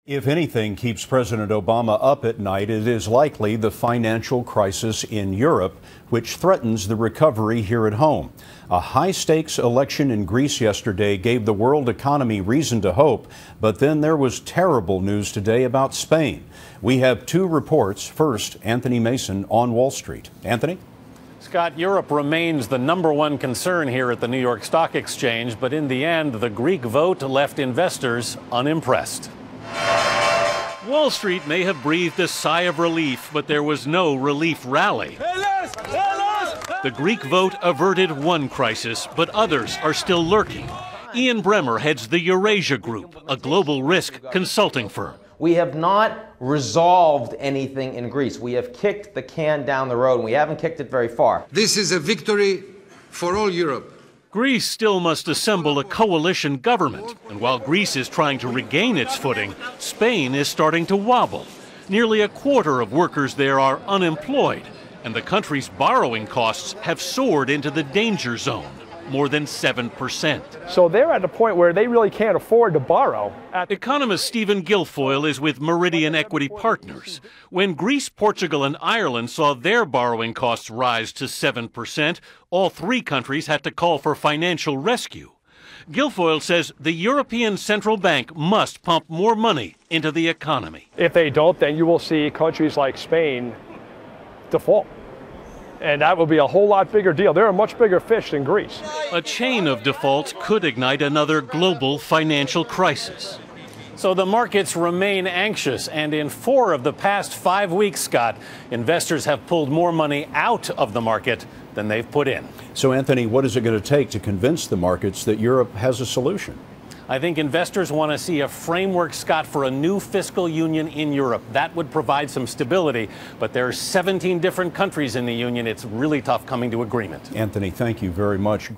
If anything keeps President Obama up at night, it is likely the financial crisis in Europe, which threatens the recovery here at home. A high-stakes election in Greece yesterday gave the world economy reason to hope, but then there was terrible news today about Spain. We have two reports. First, Anthony Mason on Wall Street. Anthony? Scott, Europe remains the #1 concern here at the New York Stock Exchange, but in the end, the Greek vote left investors unimpressed. Wall Street may have breathed a sigh of relief, but there was no relief rally. The Greek vote averted one crisis, but others are still lurking. Ian Bremmer heads the Eurasia Group, a global risk consulting firm. We have not resolved anything in Greece. We have kicked the can down the road, and we haven't kicked it very far. This is a victory for all Europe. Greece still must assemble a coalition government, and while Greece is trying to regain its footing, Spain is starting to wobble. Nearly a quarter of workers there are unemployed, and the country's borrowing costs have soared into the danger zone, more than 7%. So they're at a point where they really can't afford to borrow. Economist Stephen Guilfoyle is with Meridian Equity Partners. When Greece, Portugal, and Ireland saw their borrowing costs rise to 7%, all three countries had to call for financial rescue. Guilfoyle says the European Central Bank must pump more money into the economy. If they don't, then you will see countries like Spain default. And that will be a whole lot bigger deal. They're a much bigger fish than Greece. A chain of defaults could ignite another global financial crisis. So the markets remain anxious, and in 4 of the past 5 weeks, Scott, investors have pulled more money out of the market than they've put in. So, Anthony, what is it going to take to convince the markets that Europe has a solution? I think investors want to see a framework, Scott, for a new fiscal union in Europe. That would provide some stability, but there are 17 different countries in the union. It's really tough coming to agreement. Anthony, thank you very much.